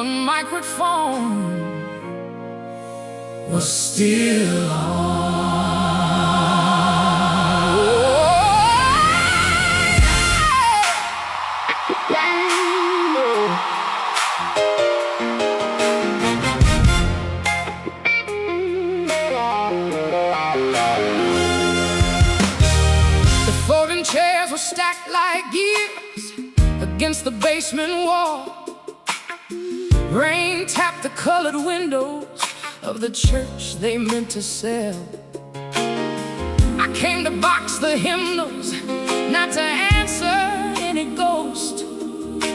one microphone was still on. The folding chairs were stacked like gears against the basement wall. Rain tapped the colored windows of the church they meant to sell. I came to box the hymnals, not to answer any ghost.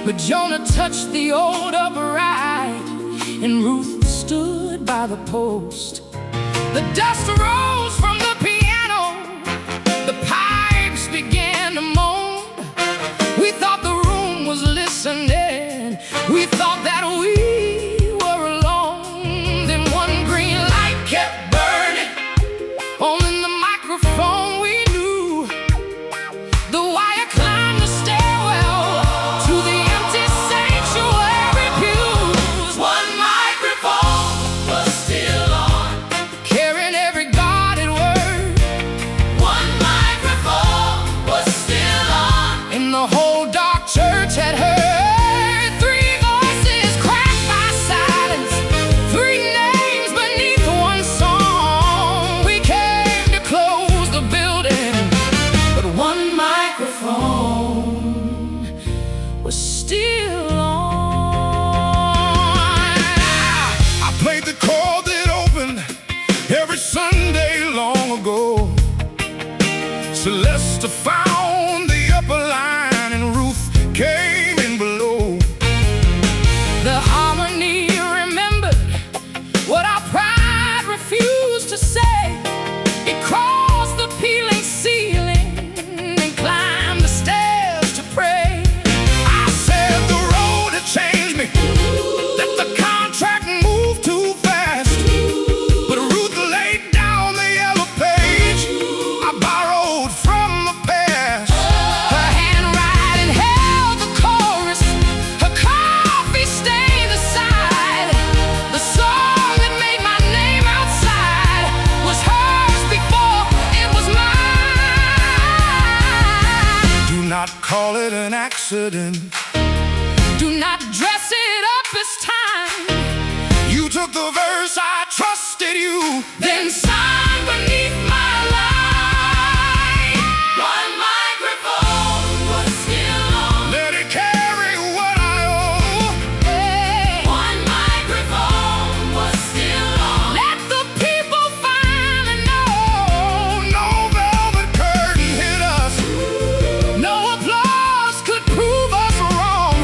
But Jonah touched the old upright, and Ruth stood by the post. The dust rose from the piano, the pipes began to moan. We thought the room was listening, we thought that we were alone. Then one green light kept burning, only the microphone we knew. The wire climbed the stairwell to the empty sanctuary pews. One microphone was still on, carrying every guarded word. One microphone was still on, and the whole dark church had heard. Celeste found the upper line, and Ruth came in below. The harmony remembered what our pride refused to say. It crossed the peeling ceiling and climbed the stairs to pray. I said the road had changed me, that the contract moved too fast. But Ruth laid down the yellow page I borrowed from the past. Her handwriting held the chorus, her coffee stained the side. The song that made my name outside was hers before it was mine. Do not call it an accident, do not dress it up as time. You took the verse, I trusted you, then signed beneath my line. One microphone was still on, let it carry what I owe. One microphone was still on, let the people finally know. No velvet curtain hid us, no applause could prove us wrong.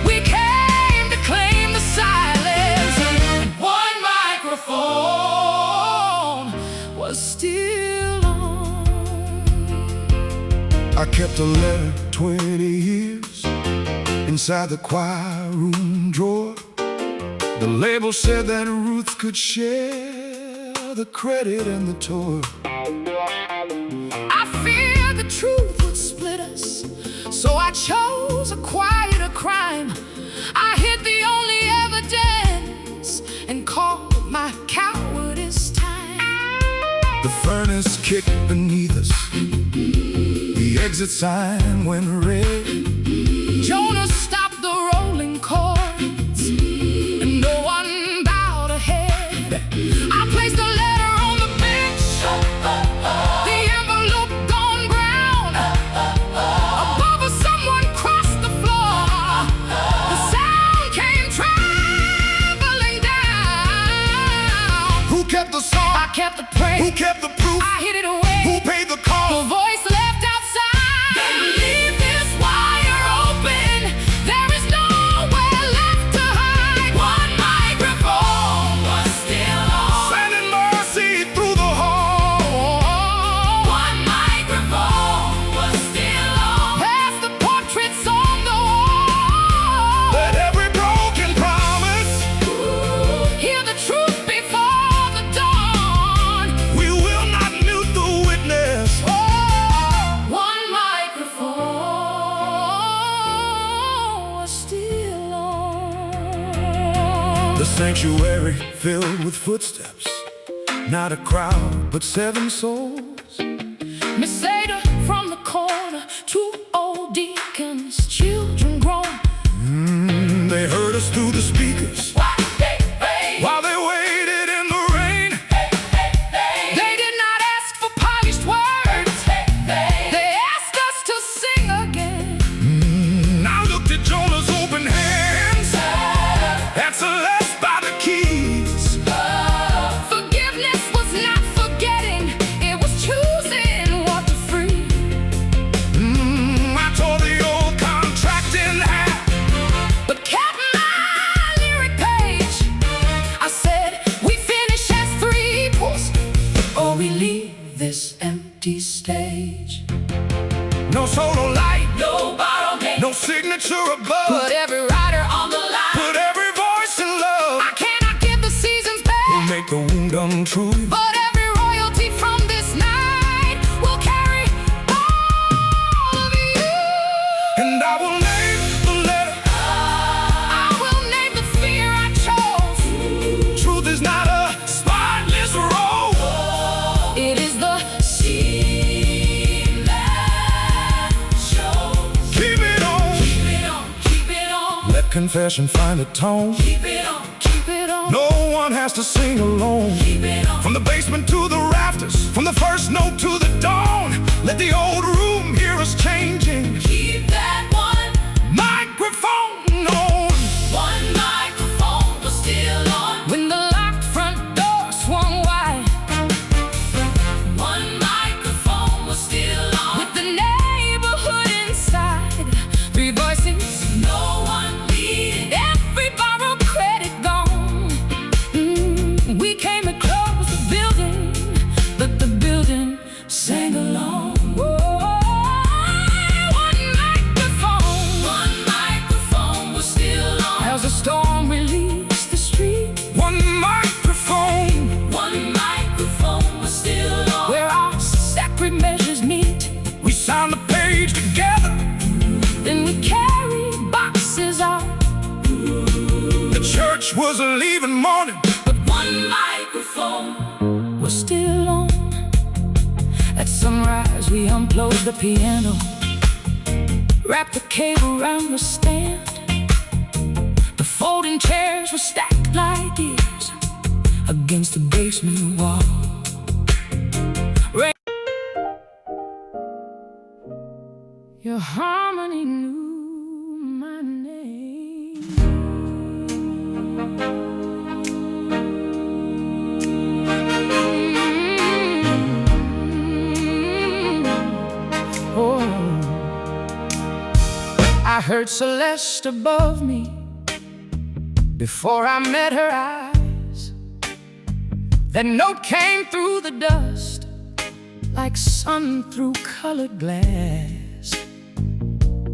We came to claim the silence, and one microphone was still on. I kept a letter 20 years inside the choir room drawer. The label said that Ruth could share the credit and the tour. I feared the truth would split us, so I chose a quieter crime. I hid the only evidence and called my cowardice time. The furnace kicked beneath us, the exit sign went red. Jonah stopped the rolling chords, and no one bowed a head. I placed a letter on the bench, the envelope gone brown. Above us someone crossed the floor, the sound came traveling down. Who kept the song? I kept the praise. Who kept the proof? I hid it away. Who paid the cost? The voice left outside. Then leave this wire open, sanctuary filled with footsteps, not a crowd, but 7 souls. Miss Etta from the corner, 2 old deacons, children grown. They heard us through the speakers while they waited in the rain. They did not ask for polished words. They asked us to sing again. I looked at Jonah's open hands, at Celeste by the keys. Forgiveness was not forgetting, it was choosing what to free. I tore the old contract in half, But kept my lyric page. I said, we finish as 3 equals, or we leave this empty stage. no solo light, No bottleneck, no signature above. put every rider on the line. Put every voice in love, I cannot give the seasons back, make the wound untrue. but every royalty from this night will carry all of you. And I will name the letter. I will name the fear I chose. Truth is not a spotless road. It is the seam that shows. Keep it on. Keep it on, keep it on. Let confession find a tone. Keep it on, keep it on. No one has to sing alone. Keep it on. From the basement to the rafters, from the first note to the dawn, let the old room hear us changing. Keep that one Microphone on. microphone was still on. When the locked front door swung wide, one microphone was still on. With the neighborhood inside, 3 voices, no one leading, every borrowed credit gone. We came to close the building, but the building sang along. One microphone was still on. As the storm released the street, One microphone. one microphone was still on. Where our sacred measures meet, We signed the page together. then we carried boxes out. The church was leaving morning. But one microphone was still on. At sunrise we unplugged the piano, wrapped the cable around the stand. The folding chairs were stacked like years against the basement wall. Your harmony knew my name. Oh, I heard Celeste above me before I met her eyes. That note came through the dust like sun through colored glass.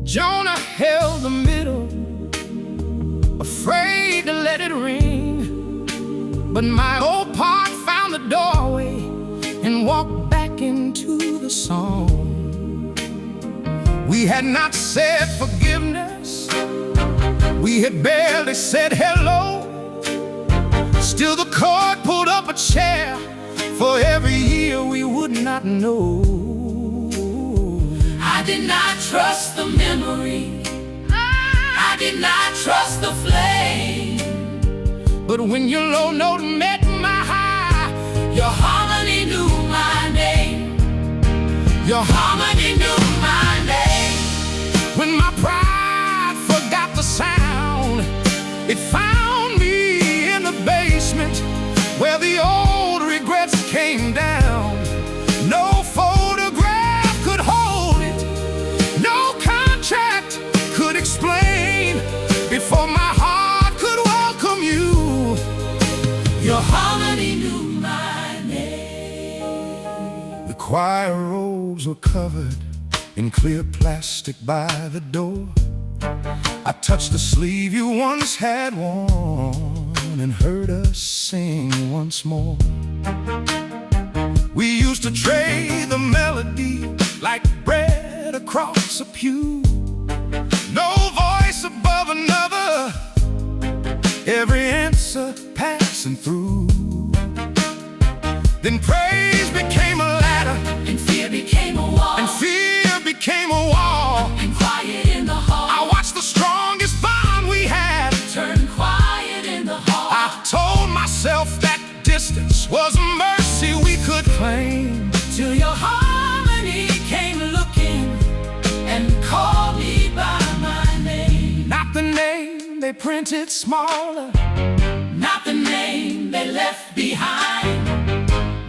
Jonah held the middle, afraid to let it ring. But my old part found the doorway and walked back into the song. We had not said forgiveness, we had barely said hello. Still the court pulled up a chair for every year we would not know. I did not trust the memory, I did not trust the flame. But when your low note met my high, your harmony knew my name. Your harmony knew my name. When my pride forgot the sound, it found me in the basement where the old regrets came down. No photograph could hold it, no contract could explain, before my heart could welcome you. Your harmony knew my name. The choir robes were covered in clear plastic by the door. I touched the sleeve you once had worn and heard us sing once more. We used to trade the melody like bread across a pew. No voice above another, every answer passing through. Then praise became a ladder, and fear became a wall, and fear became a wall. and quiet in the hall. I watched the strongest bond we had Turn quiet in the hall. I told myself that distance was a mercy we could claim. Till your harmony came looking and called me by my name. Not the name they printed smaller, Not the name they left behind.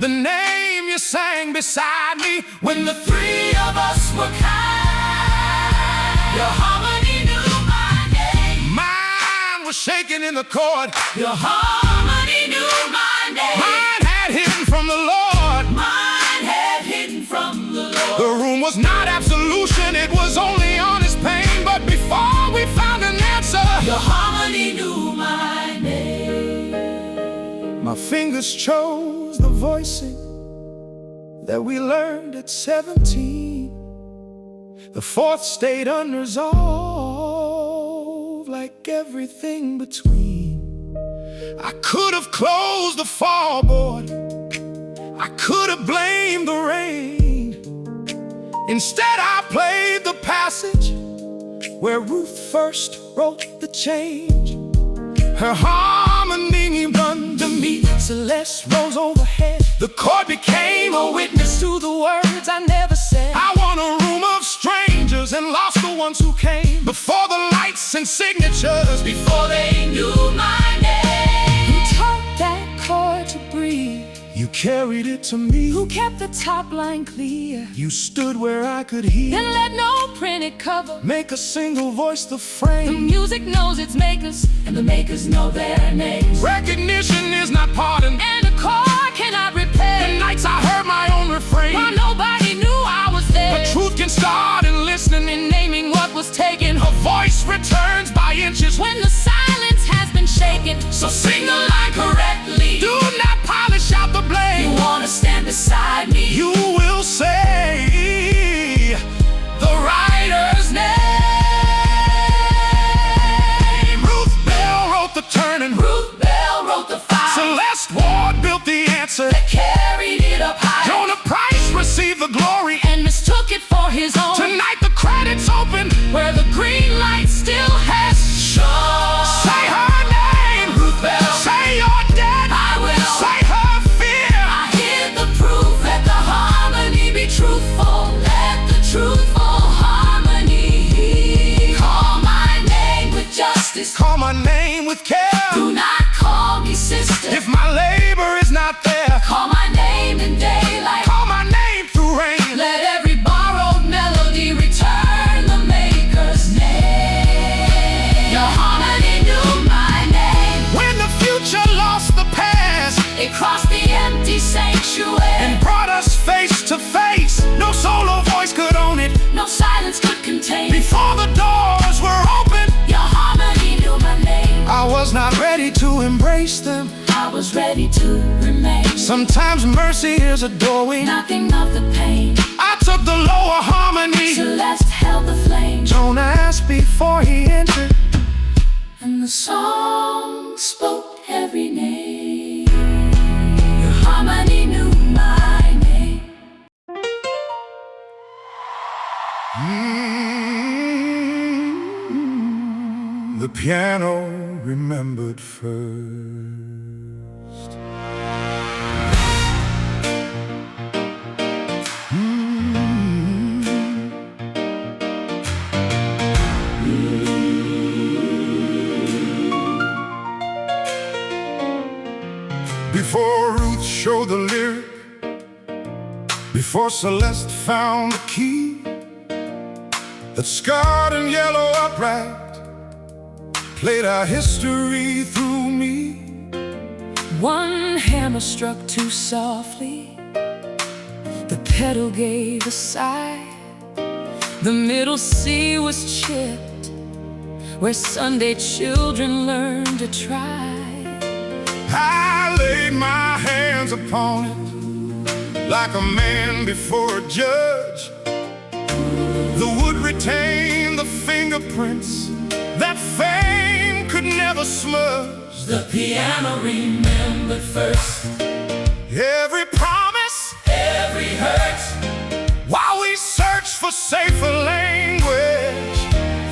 the name you sang beside me When the three of us were kind, your harmony knew my name. Mine was shaking in the chord. Your harmony knew my name. Mine had hidden from the Lord. Mine had hidden from the Lord. The room was not absolution, it was only honest pain. But before we found an answer, Your harmony knew my name. my fingers chose the voicing that we learned at 17. The fourth stayed unresolved, like everything between. I could have closed the fallboard, I could have blamed the rain. Instead I played the passage where Ruth first wrote the change. Her harmony under me, Celeste rose overhead. The chord became a witness to the words I never said. I won a room of strangers and lost the ones who came before the lights and signatures. Before they knew my name. Who taught that chord to breathe? You carried it to me. Who kept the top line clear? You stood where I could hear. Then let no printed cover Make a single voice the the frame. music knows its makers, And the makers know their names. Recognition is not pardon. and a chord cannot The repair. nights I heard my own refrain. While nobody knew I was there, But truth can start in listening and naming what was taken. Her voice returns by inches. when the silence has been shaken. So sing the line correctly. Do not polish out the You blame. wanna stand beside me. You will say the writer's name. Ruth Bell wrote the turning. Ruth Bell wrote the fire. Celeste Ward built the answer. Carried it up high. Jonah Price received the glory. And mistook it for his own. Tonight the credits open. Where the green light still has Shone. Say her name. Ruth Bell. Say you're dead. I will. Say her fear. I hear the proof. Let the harmony be truthful. Let the truthful harmony. Call my name with justice. Call my name with care. Do not call me sister. If my labor is not there, Call my name in daylight. call my name through rain. Let every borrowed melody return the maker's name. Your harmony knew my name. When the future lost the past It crossed the empty sanctuary. and brought us face to face, no solo voice could own it. No silence could contain it. Before the doors were open, Your harmony knew my name. I was not ready to embrace them. I was ready to remain. Sometimes mercy is a doorway. Nothing of the pain. I took the lower harmony. Celeste held the flame. Jonah asked before he entered. And the song spoke every name. Your harmony knew my name. The piano remembered first. Before Ruth showed the lyric, before Celeste found the key that scarred and yellow upright played our history through me. One hammer struck too softly, the pedal gave a sigh. The middle C was chipped, where Sunday children learn to try. I laid my hands upon it like a man before a judge. The wood retained the fingerprints that fame could never smudge. The piano remembered first. Every promise, Every hurt. while we search for safer language.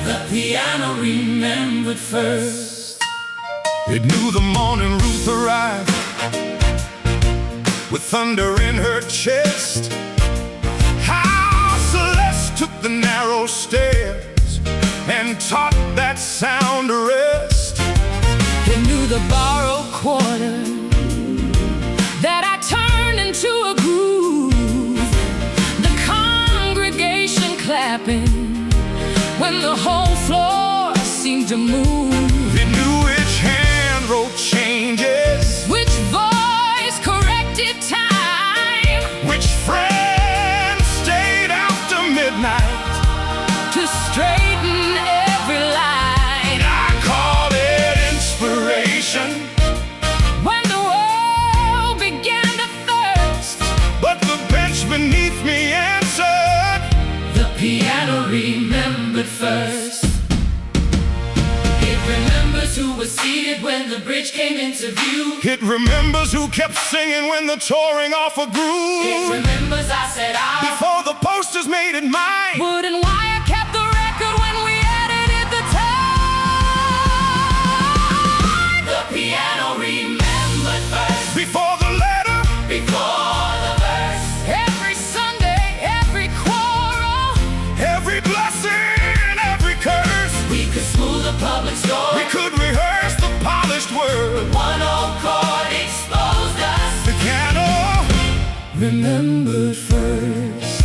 The piano remembered first. It knew the morning Ruth arrived, with thunder in her chest. How Celeste took the narrow stairs and taught that sound to rest. It knew the borrowed quarter that I turned into a groove. The congregation clapping when the whole floor seemed to move. It knew which hand wrote changes, Which voice corrected time, which friend stayed after midnight to straighten every line. I call it inspiration, When the world began to thirst, but the bench beneath me answered. The piano remembered first. It remembers who was seated when the bridge came into view. It remembers who kept singing when the touring offer It grew. remembers I said I. Before the posters made it mine, wood and wire kept the record when we edited the time. The piano remembered first. before the letter, Before the verse. Every Sunday, every quarrel, every blessing, every curse. We could smooth the public score. We could rehearse the polished word. One old chord exposed us. The piano remembered first.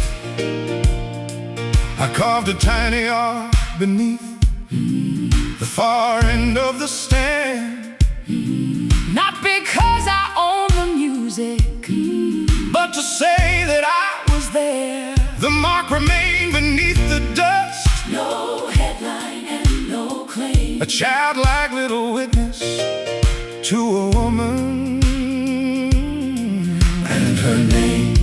I carved a tiny R beneath the far end of the stand. not because I own the music, But to say that I was there. the mark remained beneath the dust. No headline and no claim. A childlike little witness to a woman and her name.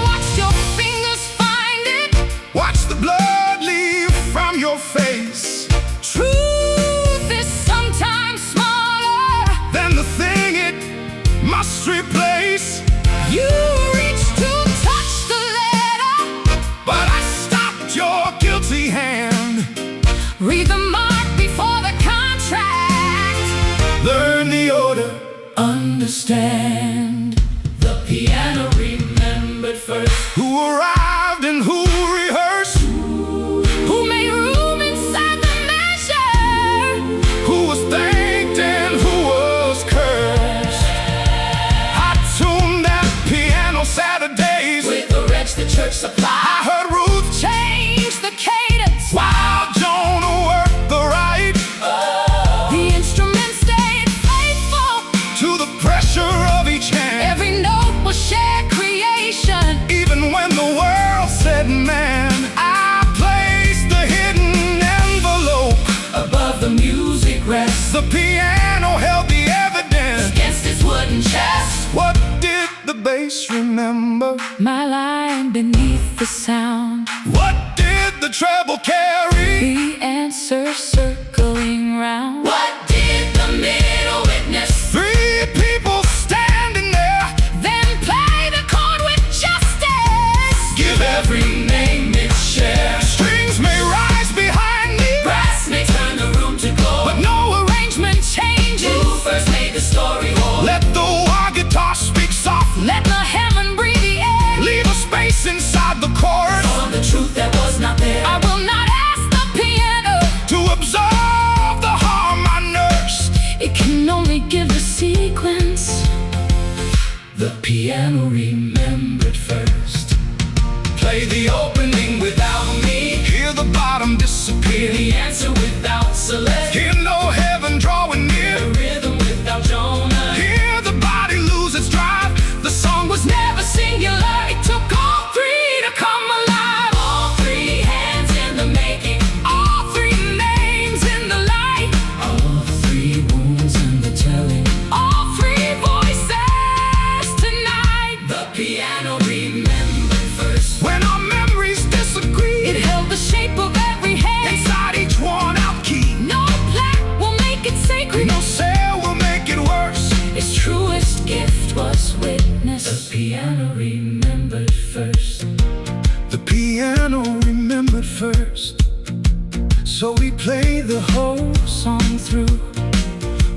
Watch your fingers find it. Watch the blood leave from your face. Truth is sometimes smaller. Then the thing it must replace. You reach to touch the letter, But I stopped your guilty hand. read the mark before the contract. Learn the order, Understand. The piano remembered first. who arrived and who rehearsed, Who made room inside the measure? who was thanked and who was cursed. I tuned that piano Saturdays. With the wretch the church I supplied. heard Ruth Change the cadence. while Jonah worked the right The instrument stayed faithful. to the pressure of each hand. Every note was shared creation. Even when the world said man, I placed the hidden envelope. Above the music rests. The piano held the evidence. Against its wooden chest. What did the bass remember? My line beneath the sound. What did the treble carry? The answer circling round. What did the middle witness? Three people standing there. Then play the chord with justice. Give every name its share. Strings may rise behind me, Brass may turn the room to gold. but no Arrangement changes. Who first made the story whole? let the wah guitar speak softly. Let the Hammond breathe the air. Leave a space inside the chorus On the truth that was not there. I will not ask the piano. to absorb the harm I nursed. It can only give the sequence. The piano remembered first. Play the opening without me. Hear the bottom disappear. Hear the answer without Celeste. Hear no heaven drawing near. The rhythm without Jonah. Hear the body lose its drive. The song was Never singular. It took all three to come alive. All three hands in the making. All three names in the light. All three wounds in the telling. All three voices tonight. The piano remembered first. when our memories disagree. It held the shape of every hand. Inside each worn out key. No plaque will make remembered first. The piano remembered first. So we played the whole song through.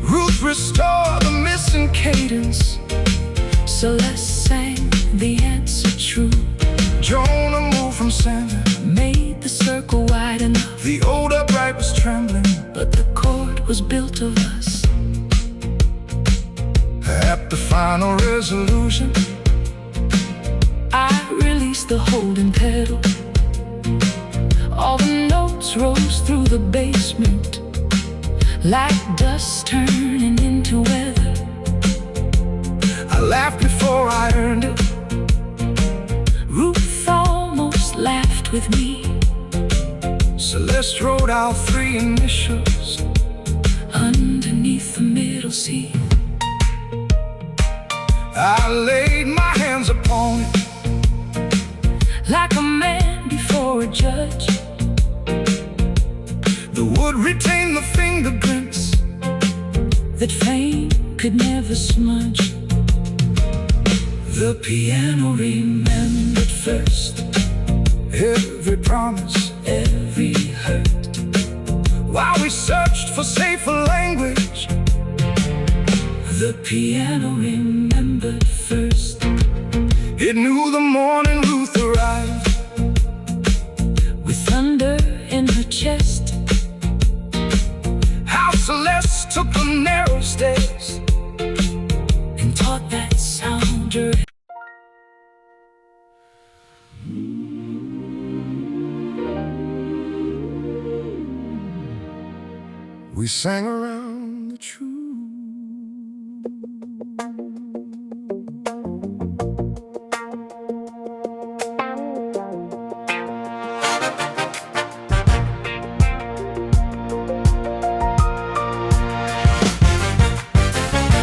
Ruth restored the missing cadence. Celeste sang the answer true. Jonah moved from center, Made the circle wide enough. the old upright was trembling. But the chord was built of us. At the final resolution, I released the holding pedal. All the notes rose through the basement, like dust turning into weather. I laughed before I earned it. Ruth almost laughed with me. Celeste wrote out 3 initials Underneath the middle C. I laid my hands upon it, Like a man before a judge. the wood retained the fingerprints That fame could never smudge. the piano remembered first. Every promise, Every hurt. while we searched for safer language. The piano remembered first. It knew the morning Ruth arrived, With thunder in her chest. how Celeste took the narrow stairs And taught that sounder. we sang around the truth.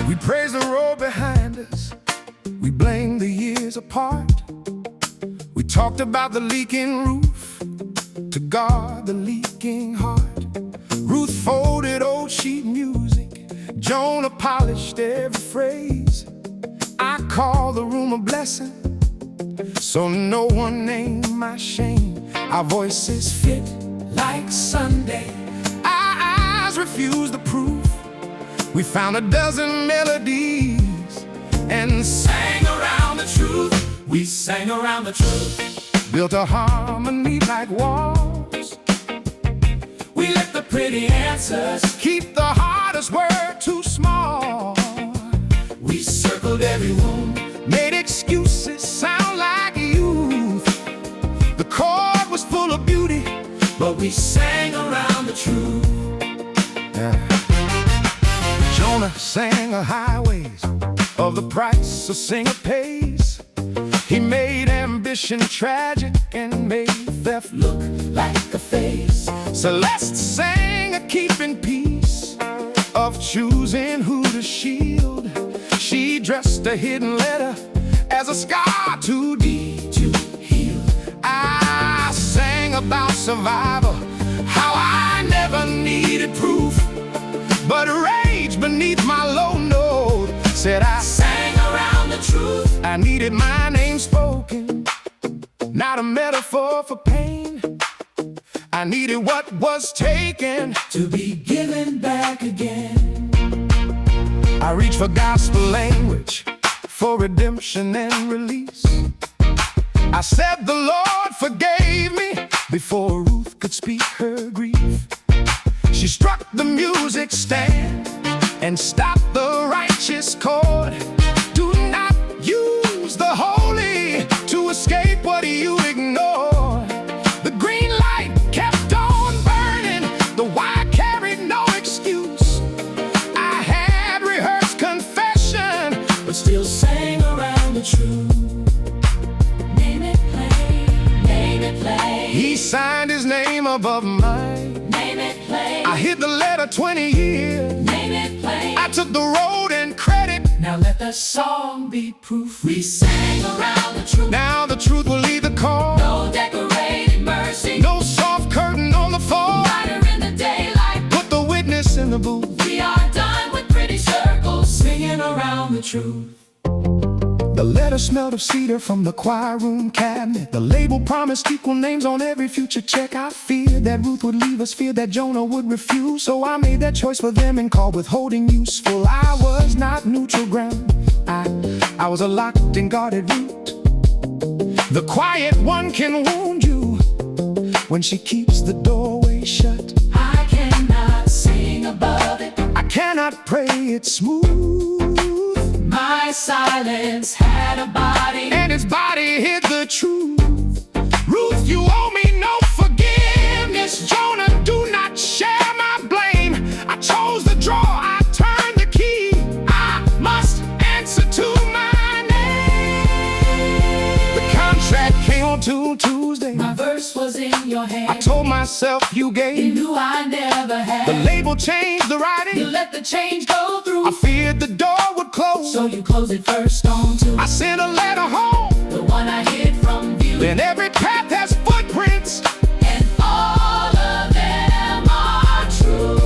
We praised the road behind us, we blamed the years apart. We talked about the leaking roof to guard the leaking heart. Ruth folded old sheet music, Jonah polished every phrase. I call the room a blessing, so no one named my shame. Our voices fit like Sunday, our eyes refuse the proof. We found a dozen melodies and sang around the truth. We sang around the truth. Built a harmony like walls. We let the pretty answers. Keep the hardest word too small. We circled every wound. Made excuses sound like youth. The chord was full of beauty, But we sang around the truth. Jonah sang of highways, of the price a singer pays. He made ambition tragic and made theft Look like a face. Celeste sang of keeping peace, of choosing who to shield. She dressed a hidden letter as a scar too deep to heal. I sang about survival, how I never needed proof, but rage beneath my low note said I Sang around the truth. I needed my name spoken, not a metaphor for pain. I needed what was taken To be given back again. I reached for gospel language, for redemption and release. I said the Lord forgave me before Ruth could speak her grief. She struck the music stand and stopped the righteous chord. Do not use the holy to escape what you ignore. The green light kept on burning, the wire carried no excuse. I had rehearsed confession, But still sang around the truth. Name it, play. Name it, play. he signed his name above mine. Name it, play. I hid the letter 20 years. Name it, play. I took the road and credit. Now let the song be proof. We sang around the truth. Now the truth will lead the call. No decorated mercy. No soft curtain on the floor. Lighter in the daylight. Put the witness in the booth. We are done with pretty circles. Singing around the truth. The letter letter smelled of cedar from the choir room cabinet. The label promised equal names on every future check. I feared that Ruth would leave us, feared that Jonah would refuse. So I made that choice for them and called withholding useful. I was not neutral ground. I was a locked and guarded root. The quiet one can wound you when she keeps the doorway shut. I cannot sing above it. I cannot pray it smooth. My silence had a body, and its body hid the truth. Ruth, you owe me no forgiveness. Jonah, do not share my blame. I chose the drawer, I turned the key. I must answer to my name. The contract came on Tuesday. My verse was in your hand. I told myself you gave. You knew I never had. The label changed the writing. You let the change go through. I feared the door would close, so you closed it first on too. I sent a letter home, the one I hid from view. Then every path has footprints, and all of them are true.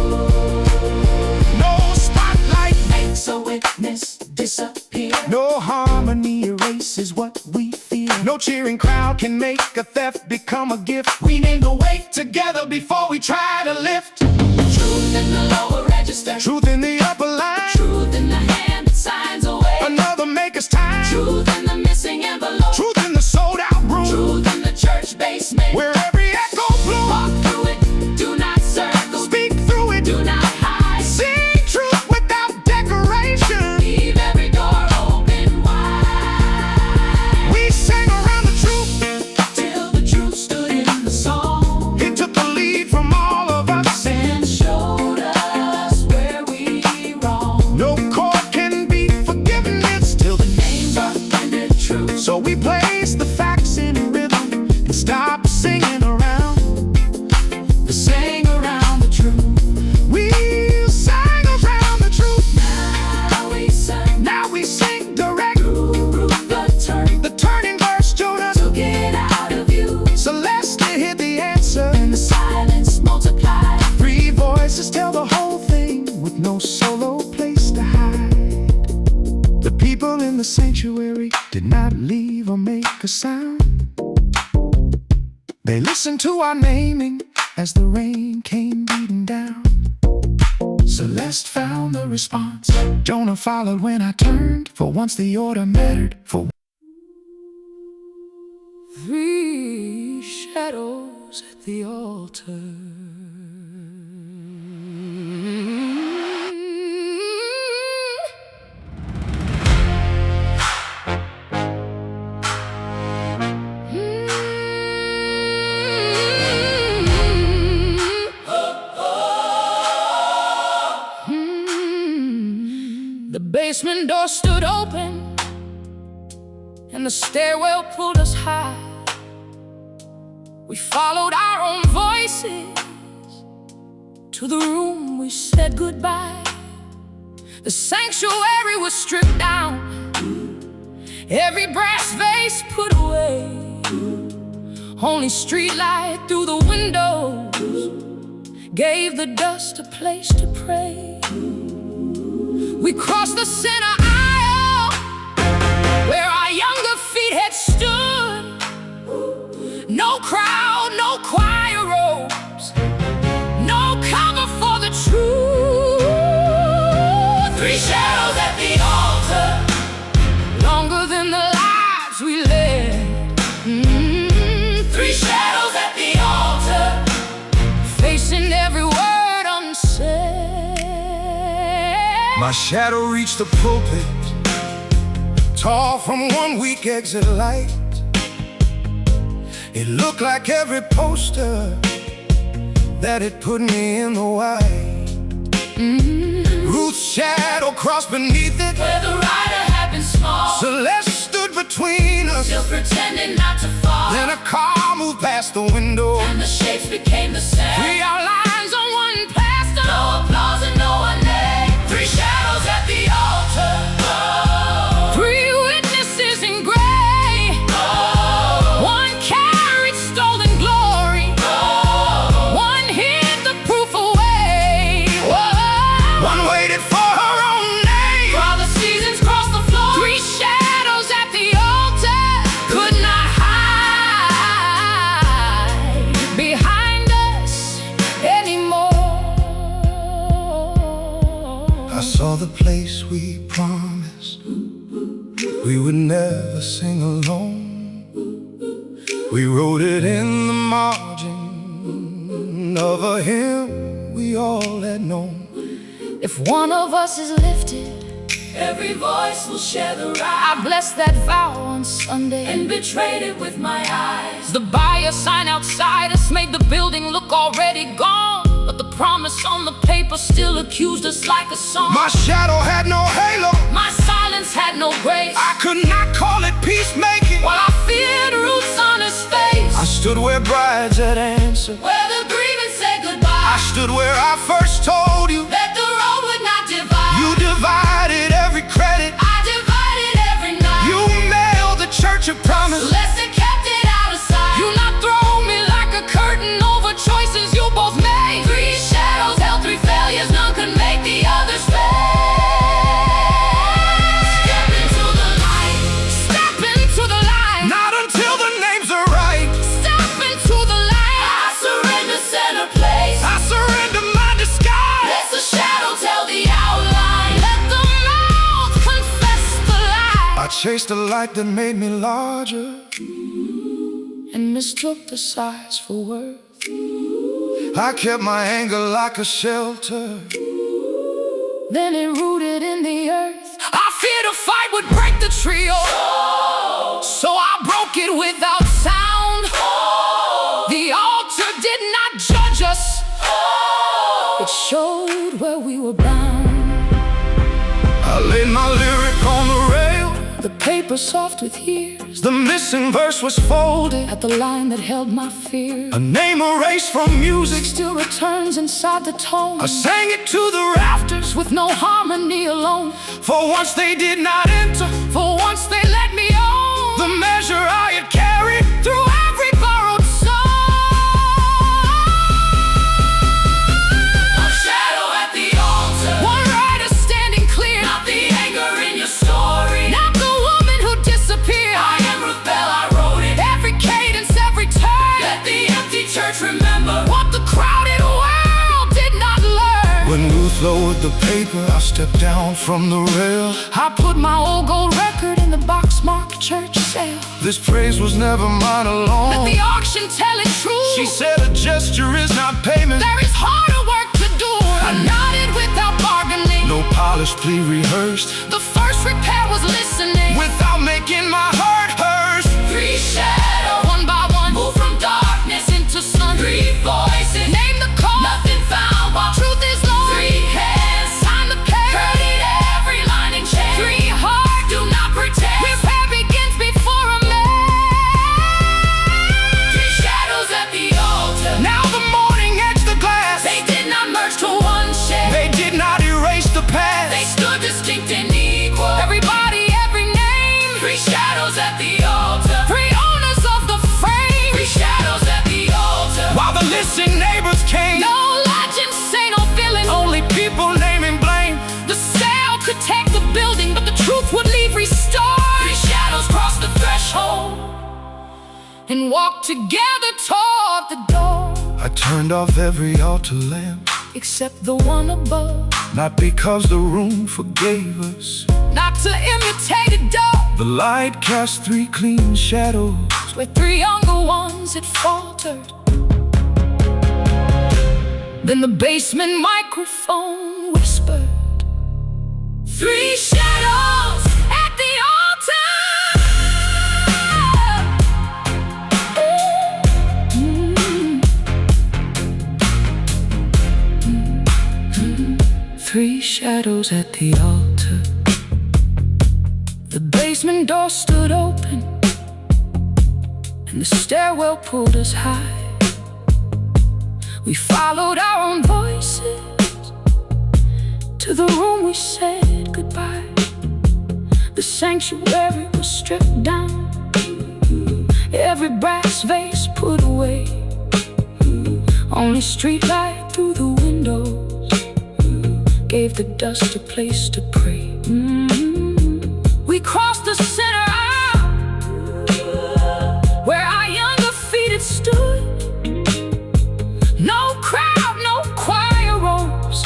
No spotlight makes a witness disappear. No harmony erases what we feel. No cheering crowd can make a theft become a gift. We named the weight together before we try to lift. Truth in the lower register, truth in the upper line, truth in the hand that signs away. Another maker's time. Truth in the missing envelope, truth in the sold out room, truth in the church basement, where every echo blooms. Walk through it, do not circle. Speak through it, do not hide. Sing truth without decoration. Leave every door open wide. We sang around the truth till the truth stood in the song. It took the lead from all of us and showed us where we wrong. No court can be forgiveness till the names are rendered true. So we place the facts in rhythm and stop singing around. We sang around the truth. We sang around the truth. Now we sing direct. Through the turning verse, Jonah took it out of you. Celeste hid the answer, and the silence multiplied. 3 voices tell the whole thing with no solo place to hide. The people in the sanctuary did not leave or make a sound. They listened to our naming as the rain came beating down. Celeste found the response. Jonah followed when I turned. For once the order mattered. For 3 shadows at the altar. The basement door stood open, and the stairwell pulled us high. We followed our own voices to the room we said goodbye. The sanctuary was stripped down, every brass vase put away. Only streetlight through the windows gave the dust a place to pray. We crossed the center aisle where our younger feet had stood. No crowd, no choir robes, no cover for the truth. 3 shadows at the altar, longer than the lives we led. 3 shadows at the altar, facing every word unsaid. my shadow reached the pulpit, tall from one weak exit light. It looked like every poster that had put me in the white. Ruth's shadow crossed beneath it, where the rider had been small. Celeste stood between us, still pretending not to fall. Then a car moved past the window, and the shapes became the same. 3 outlines on one pastor, no applause and no one name. 3 shadows at the altar. Oh. 3 witnesses in gray. Oh. 1 carried stolen glory. Oh. 1 hid the proof away. Whoa. 1 waited for her own name. While the seasons crossed the floor. 3 shadows at the We wrote it in the margin of a hymn we all had known. If one of us is lifted, every voice will share the right. I blessed that vow on Sunday and betrayed it with my eyes. The buyer sign outside us made the building look already gone, but the promise on the paper still accused us like a song. My shadow had no halo, my silence had no grace. I could not call it peacemaking, while I feared Ruth's honest face. I stood where brides had answered, where the grieving said goodbye. I stood where I first told you that the road would not divide. You divided every credit, I divided every night. You mailed the church of promise, Celeste kept it out of sight. You not throw me like a curtain over choices you both made. Three shadows held three failures, none could make the others fail. Step into the light, step into the light. Not until the names are right. Step into the light. I surrender center place. I surrender my disguise. Let the shadow tell the outline. Let the mouth confess the lie. I chased a light that made me larger and mistook the size for worth. I kept my anger like a shelter, then it rooted in the earth. I feared a fight would break the trio, so I broke it without sound. The altar did not judge us, it showed where we were bound. I laid my lyric on the rail, the paper soft with years. The missing verse was folded at the line that held my fear. A name erased from music still returns inside the tone. I sang it to the rafters with no harmony alone. For once they did not enter, for once they let me own the measure I had carried through every borrowed song. A shadow at the altar, one writer standing clear. Not the anger in your story, not the woman who disappeared. I am Ruth Bell, I wrote it. Every cadence, every turn. Let the empty church remember what the crowded world did not learn. When Ruth lowered the paper, I stepped down from the rail. I put my old gold record in the box marked church sale. This praise was never mine alone. Let the auction tell it true. She said a gesture is not payment. There is harder work to do. I nodded without bargaining. No polished plea rehearsed. The first repair was listening. Without making my heart hers. Three shadows, one by one, move from darkness into sun. Three voices, name the call. Nothing found while truth is lost. Three hands, sign the page. Heard it every line and chain. Three hearts, do not pretend. Repair begins before a man. Three shadows at the altar. Now the morning edged the glass. They did not merge to one shade. They did not erase the past. They stood distinct and equal. Everybody, every name. Three shadows at the altar. Three owners of the frame. Three shadows at the altar. While the listening neighbors came. No legends, say no villain. Only people naming blame. The sale could take the building, but the truth would leave restored. Three shadows crossed the threshold and walked together toward the door. I turned off every altar lamp, except the one above. not because the room forgave us, not to imitate a dove. The light cast three clean shadows where three younger ones had faltered. Then the basement microphone whispered, three shadows at the altar. Three shadows at the altar. The basement door stood open, and the stairwell pulled us high. We followed our own voices to the room we said goodbye. The sanctuary was stripped down, every brass vase put away. Only streetlight through the windows gave the dust a place to pray. We crossed the center aisle, where our younger feet had stood. No crowd, no choir robes,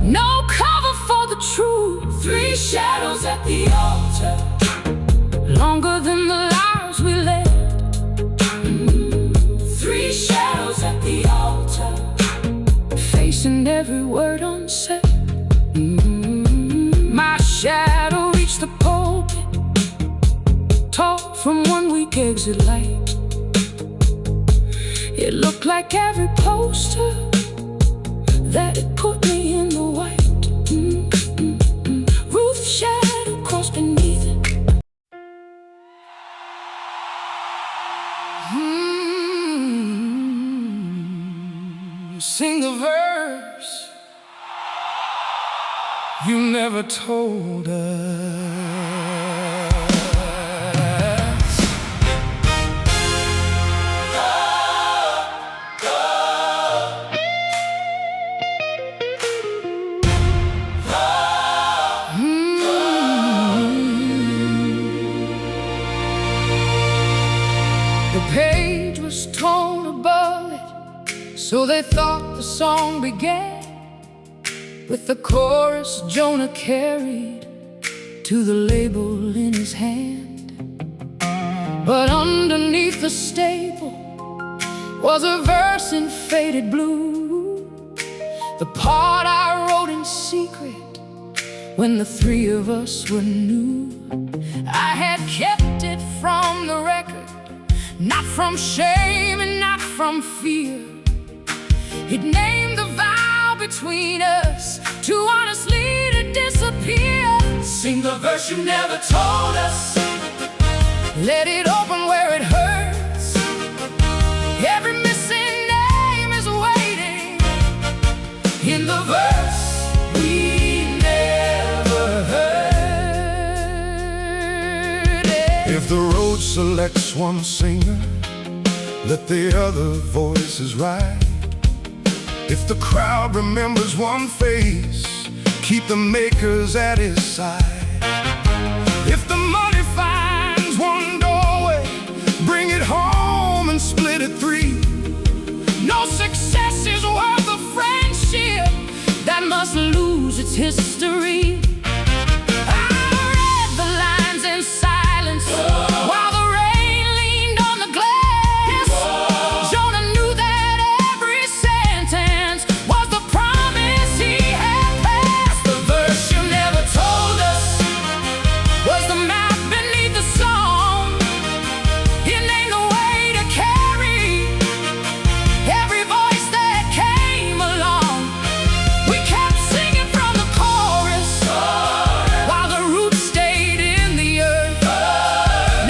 no cover for the truth. Three shadows at the altar, longer than the lives we led. every word unsaid. My shadow reached the pulpit, tall from one weak exit light. It looked like every poster that it put me in the white. Ruth's shadow crossed beneath it. Sing the verse you never told us. The page was torn above it, so they thought the song began with the chorus Jonah carried to the label in his hand. But underneath the staple was a verse in faded blue, the part I wrote in secret when the three of us were new. I had kept it from the record, not from shame and not from fear. It named the vow between us, too honestly to disappear. Sing the verse you never told us, let it open where it hurts. Every missing name is waiting in the verse we never heard. If the road selects one singer, let the other voices ride. If the crowd remembers one face, keep the makers at his side. If the money finds one doorway, bring it home and split it three. No success is worth a friendship that must lose its history. I read the lines in silence while the rain leaned on the glass. Jonah knew that every sentence was the promise he had passed. The verse you never told us was the map beneath the song. It named the way to carry every voice that came along. We kept singing from the chorus while the roots stayed in the earth.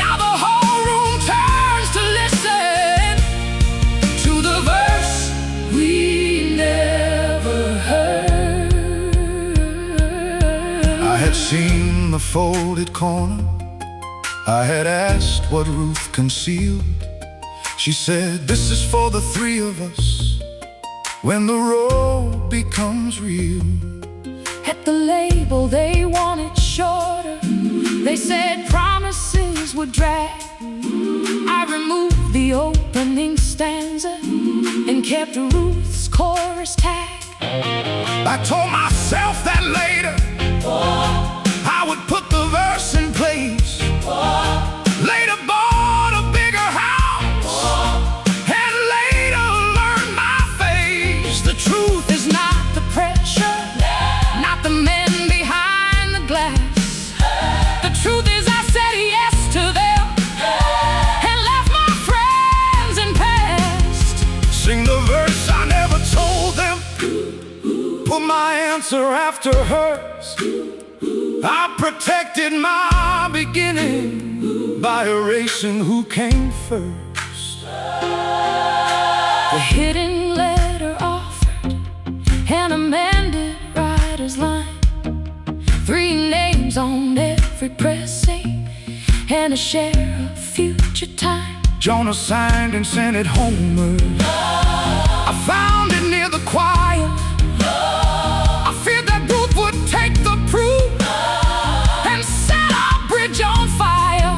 Now the whole room turns to listen to the verse we never heard. I had seen the folded corner, I had asked what Ruth concealed. She said, this is for the three of us when the road becomes real. At the label they wanted shorter, they said promises would drag. I removed the opening stanza and kept Ruth's chorus tag. I told myself that later I would put the verse in place. Later bought a bigger house and later learned my face. The truth is not the pressure, not the men behind the glass. The truth is I said yes to them and left my friends in past. Sing the verse I never told them, put my answer after hers. I protected my beginning by erasing who came first. The hidden letter offered an amended writer's line, 3 names on every pressing and a share of future time. Jonah signed and sent it homeward. I found it near the choir. I feared that Ruth would take the proof and set our bridge on fire.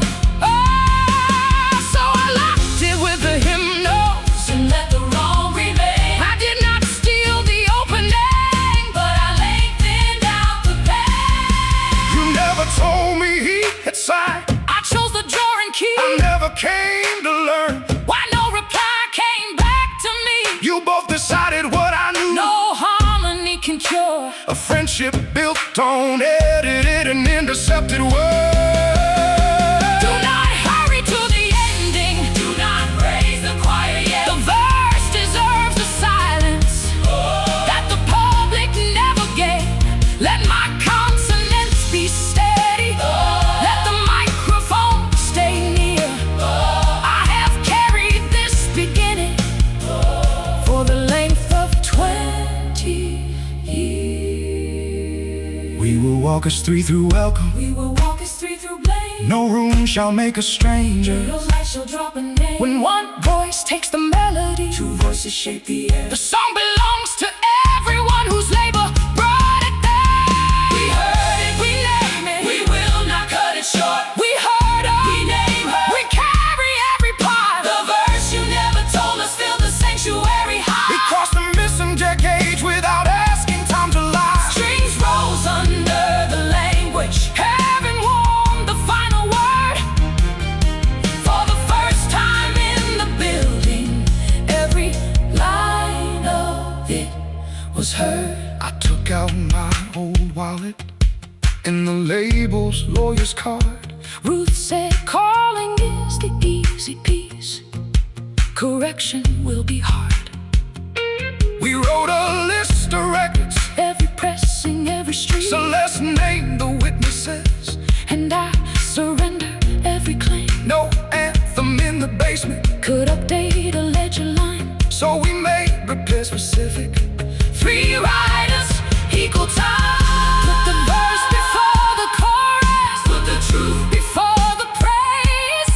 So I locked it with the hymnals and let the wrong remain. I did not steal the opening, but I lengthened out the page. You never told me he had signed. I chose the drawer and key. I never came to learn Why no reply came back to me? you both decided what I knew. No harmony baritone, edited and intercepted words. Do not hurry to the ending. Do not raise the choir yet. The verse deserves the silence that the public never gave. Let my consonants be steady. Let the microphone stay near. I have carried this beginning for the length of 20 years. We will walk us three through welcome. We will walk us three through blame. No room shall make us strangers. No light shall drop a name. When one voice takes the melody, Two voices shape the air. the song belongs to everyone whose labor brought it there. We heard it, we name it. We will not cut it short. We heard her, We name her. we carry every part. The verse you never told us filled the sanctuary We high. crossed the messenger gauge without asking time to lie. Strings rose under the language. Heaven warned the final word. For the first time in the building, Every line of it was heard. I took out my old wallet and the label's lawyer's card. Ruth said calling is the easy piece. Correction will be hard. We wrote a list of records. Every pressing, every street. Celeste named the witnesses. And I surrender every claim. No anthem in the basement. Could update a ledger line. So we made repair specific. three riders, equal time. Put the verse before the chorus. Put the truth, Before the praise.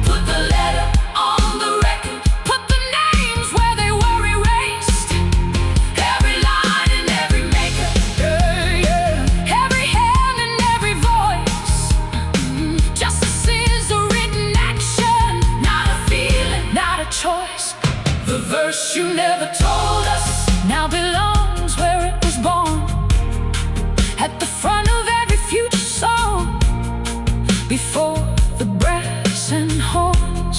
put the letter on the record. Put the names where they were erased. Every line and every maker. Yeah, yeah. Every hand and every voice. Justice is a written action, Not a feeling. not a choice. The verse you never told us. Now belongs where it was born. At the front of every future song. Before the brass and horns.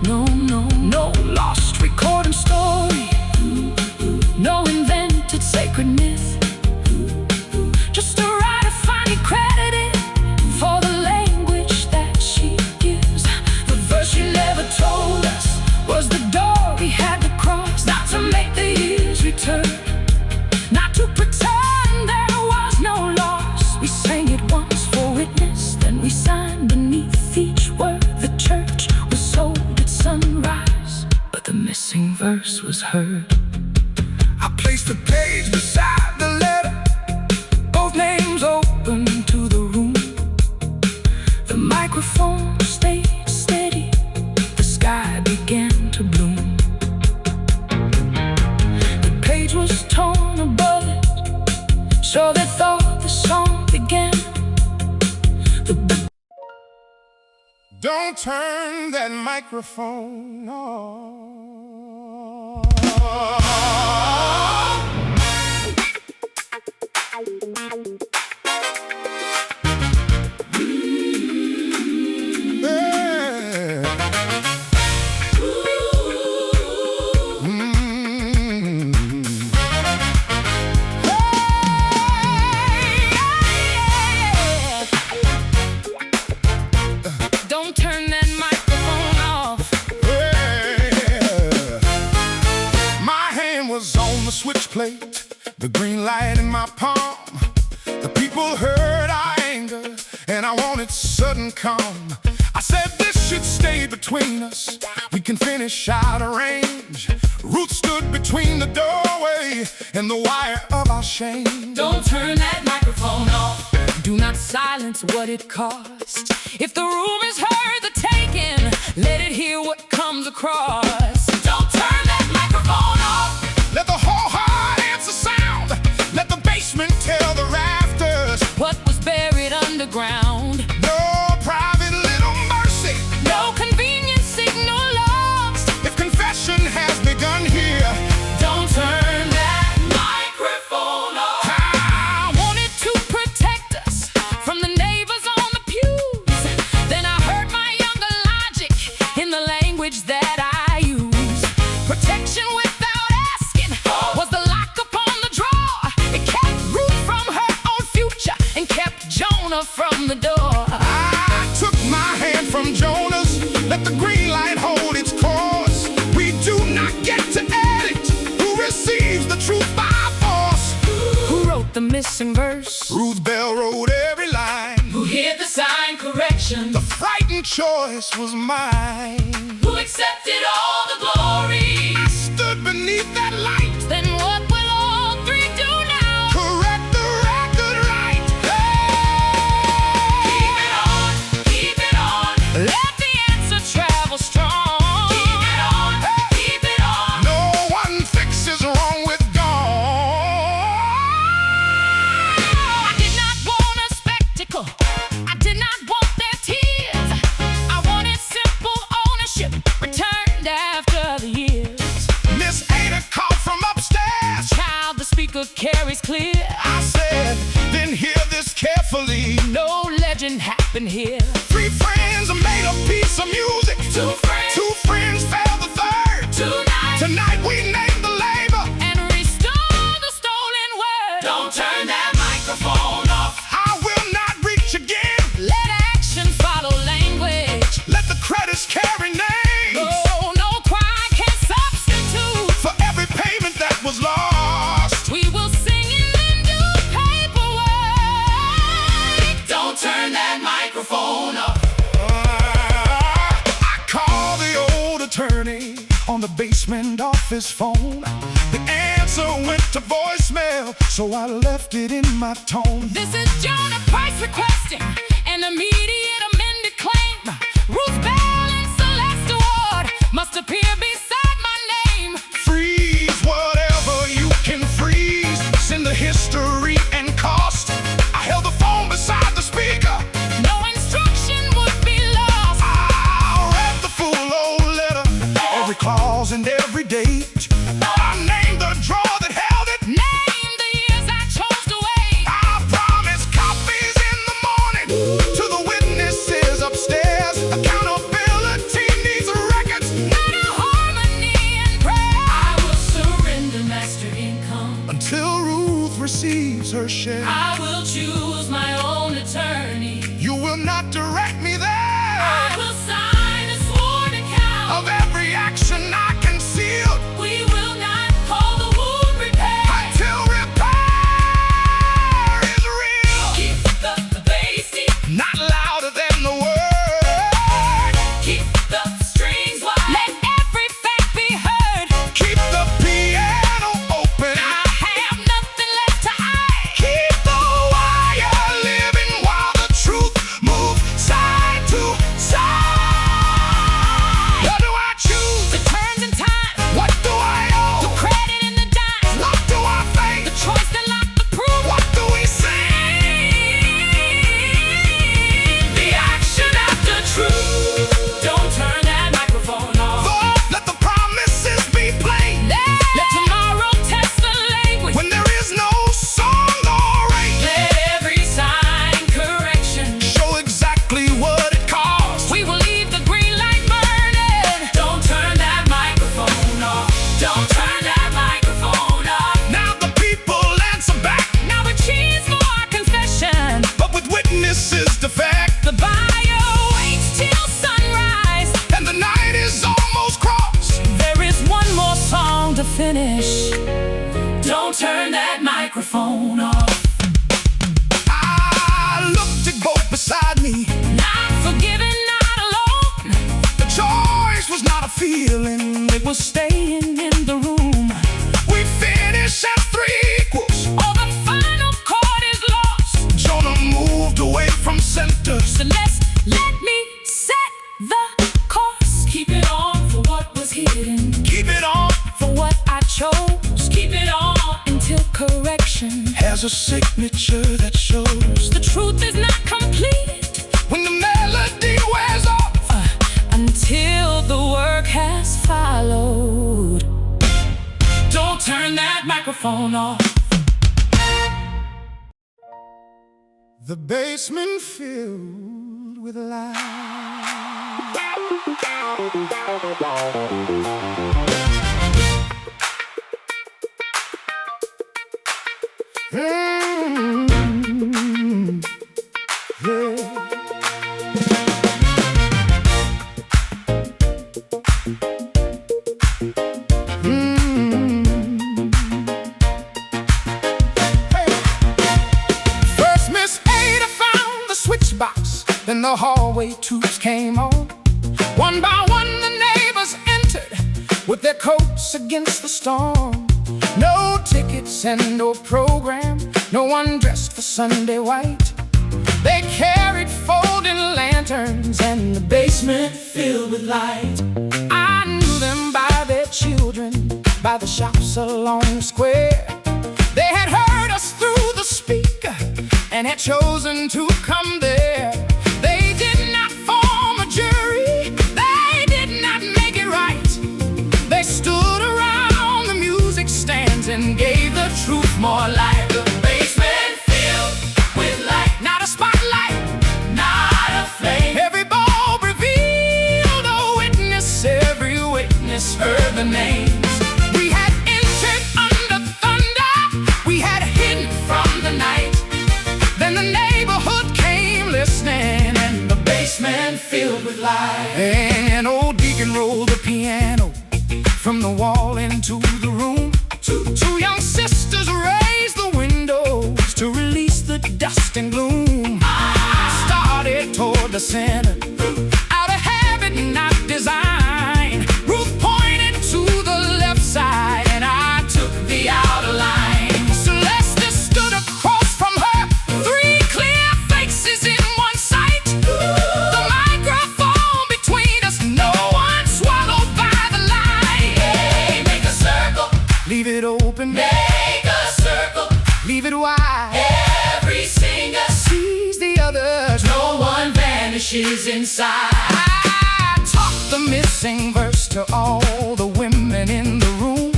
No, no, no lost recording story. No invented sacred myth. Just a writer finally credited for the language that she gives. The verse you never told us. Was the door we had to cross. Not to make the years return. Not to pretend there was no loss. We sang it once for witness, then we signed beneath each word. The church was sold at sunrise, but the missing verse was heard. I placed the page beside the letter. Both names open to the room. The microphone stayed steady. The sky began to bloom. The page was torn above it, so they thought the song began. Don't turn that microphone off. Yeah. Don't turn that microphone off. Yeah. My hand was on the switch plate, the green light in my palm. The people heard our anger, and I wanted sudden calm. I said this should stay between us. We can finish out of range. Ruth stood between the doorway and the wire of our shame. Don't turn that microphone off. Do not silence what it costs. If the room is heard the taking, let it hear what comes across. Don't turn that microphone off. Let the whole heart answer sound. Let the basement tell the rafters. What was buried underground? No private little mercy. No convenient signal lost. If confession has begun here, Don't turn that microphone off. I wanted to protect us from the neighbors on the pews. Then I heard my younger logic in the language that I use. Protection without asking was the lock upon the drawer. It kept Ruth from her own future. choice was mine. Who accepted all the glory? I stood beneath that light. Then what will all three do now? Correct the record right. Keep it on. Let the answer travel strong. Keep it on. No one fixes wrong with gone. I did not want a spectacle. I did not want their tears. I wanted simple ownership, returned after the years. Miss Ada called from upstairs. Child, the speaker carries clear. I said, then hear this carefully. No legend happened here. Three friends made a piece of music. Two friends fell the third. Tonight we named the labor. And restore the stolen word. Don't turn that microphone off. I will not reach again. Let action follow language. Let the credits carry names. Oh, no crime can substitute. For every payment that was lost. We will sing in the new paperwork. Don't turn that microphone off. I called the old attorney on the basement office phone. The answer went to voicemail, so I left it in my tone. This is Jonah Price requesting an immediate amended claim. Ruth Bell and Celeste Ward must appear beside my name. Freeze whatever you can freeze. Send the history and cost. I held the phone beside the speaker. No instruction would be lost. I read the full old letter, every clause and every date. I named the drawer that held it. Name the years I chose to wait. I promised copies in the morning to the witnesses upstairs. Accountability needs records. Not a harmony and prayer. I will surrender master income. Until Ruth receives her share. I will choose my own attorney. You will not direct me there. I will sign a sworn account. Of every action I concealed. We will not call the wound repair. Until repair is real. Keep the bass deep. Not louder than the word. Keep the strings wide. Let every fact be heard. Keep the piano open. I have nothing left to hide. Keep the wire living while the truth moves side to side. What do I choose? The turns and times, What do I owe? the credit and the dimes, What do I think? the choice that locked the proof. What do we sing? The action after truth. Don't turn that microphone off. Lord, let the promises be plain. Let tomorrow test the language. When there is no song or rate. Let every sign correction. Show exactly what it costs. We will leave the green light burning. Don't turn that microphone off. Don't turn that microphone off. Now the people answer back, Now we cheers for our confession. but with witnesses defect. The buyer waits till sunrise. And the night is almost crossed. There is one more song to finish. Don't turn that microphone off. I looked at both beside me. Not forgiven, not alone. The choice was not a feeling, it was staying in the room. We finished as three equals. Oh, the final chord is lost. Jonah moved away from center. Celeste, let me set the course. Keep it on for what was hidden. Keep it on. For what I chose, Keep it on. until correction. Has a signature that shows The truth is not complete when the melody wears off. until the work has followed. Don't turn that microphone off. The basement filled with light. First Miss Ada found the switch box, then the hallway tubes came on. put their coats against the storm. No tickets and no program, no one dressed for Sunday white. They carried folding lanterns and the basement filled with light. I knew them by their children, by the shops along the square. They had heard us through the speaker and had chosen to come there. They did not form a jury, they did not make it right. They stood around the music stands and gave the truth more life. The basement filled with light, not a spotlight, not a flame. Every bulb revealed a witness, every witness heard the names. We had entered under thunder, we had hidden from the night. Then the neighborhood came listening and the basement filled with light. And old Deacon rolled the piano from the wall into the room. Two young sisters raised the windows to release the dust and gloom. I started toward the center, out of habit, not design. Ruth pointed to the left side and I took the outer line. Celeste stood across from her, three clear faces in one sight. The microphone between us, no one swallowed by the light. Hey, make a circle, leave it open. Make a circle, leave it wide. Every singer sees the others, no one vanishes inside. I taught the missing verse to all the women in the room.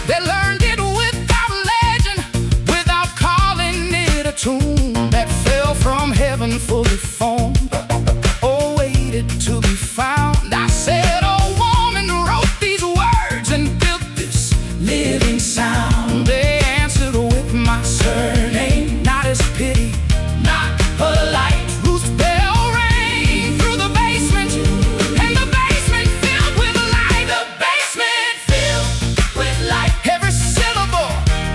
They learned it without legend, without calling it a tune that fell from heaven fully formed, or waited to be found. I said, a woman wrote these words and built this living sound. They answered with my surname, not as pity, not polite. Ruth Bell rang through the basement, and the basement filled with light. The basement filled with light. Every syllable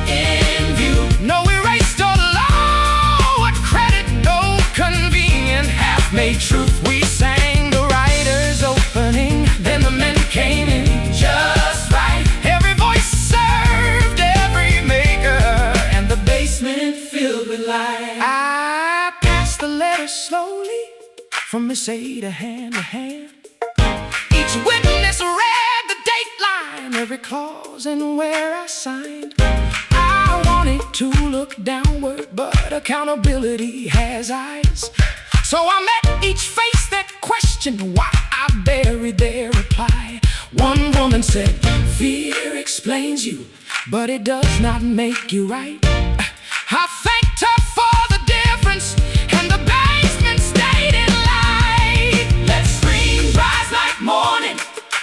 in view, no erased or lowered credit, no convenient half-made truth. We sang the writer's opening, then the men came in just right. Every voice served every maker, and the basement filled with light. I passed the letter slowly from Miss A to hand. Each witness read the date line, every clause and where I signed. I wanted to look downward, but accountability has eyes. So I met each face that questioned why I buried their reply. One woman said, fear explains you, but it does not make you right. I thanked her for the difference, and the basement stayed in light. Let screams rise like morning,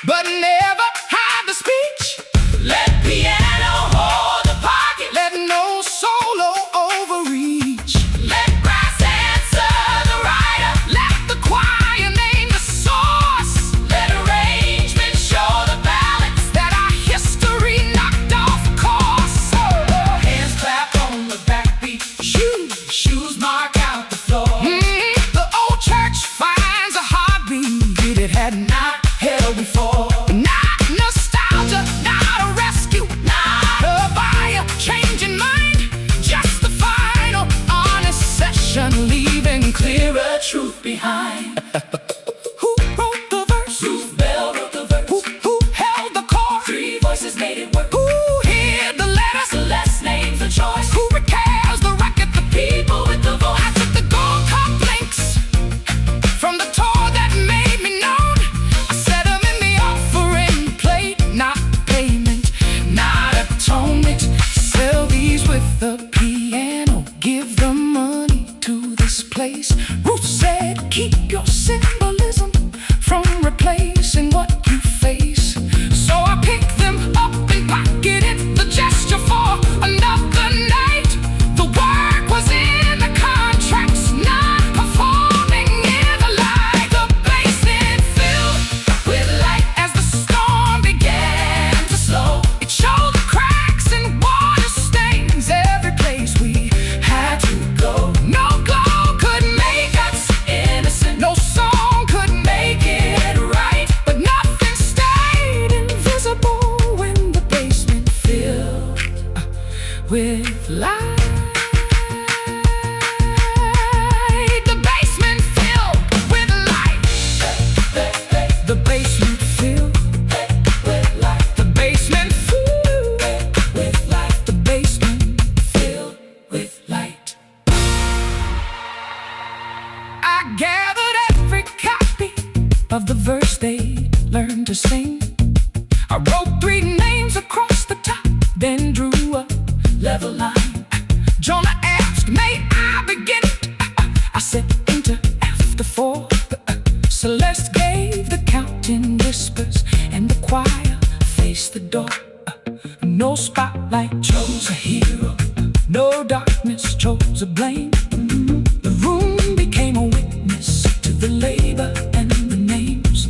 but never hide the speech. Let piano hold the pocket, let no solo overreach. Let brass answer the writer, let the choir name the source. Let arrangement show the balance that our history knocked off course. Hands clap on the backbeat, learned to sing. I wrote 3 names across the top, then drew a level line. Jonah asked, may I begin? I said, enter after 4. Celeste gave the count in whispers, and the choir faced the door. No spotlight chose a hero, no darkness chose a blame. The room became a witness to the labor and the names.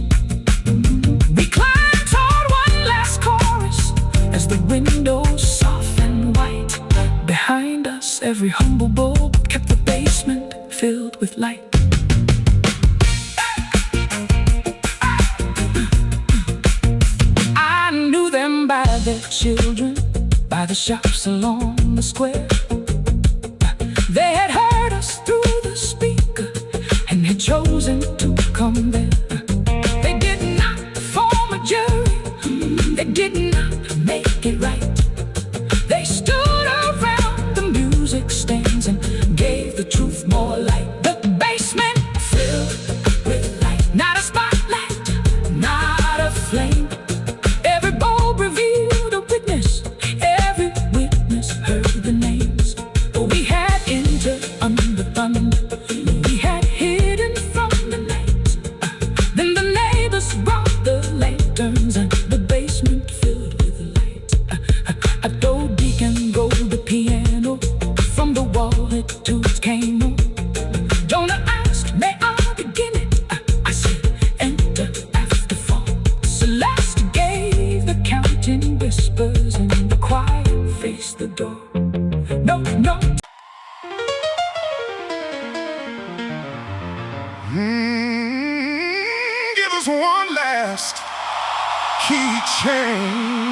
We climbed toward one last chorus as the windows soft and white. Behind us, every humble bulb kept the basement filled with light. I knew them by their children, by the shops along the square. They had heard us through the speaker and had chosen to come there. They did not form a jury, they did not make it right. They stood around the music stands and gave the truth more light. The basement filled with light, not a spotlight, not a flame. Every bulb revealed a witness, every witness heard the names. We had entered under thunder, we had hidden from the night. Then the neighbors brought the lanterns and the basement filled with light. A dough deacon rolled the piano, from the wall it tunes came on. Jonah asked, may I begin it? I said, enter after 4. Celeste gave the count in whispers, and the choir faced the door. No, no. Give us one last key change.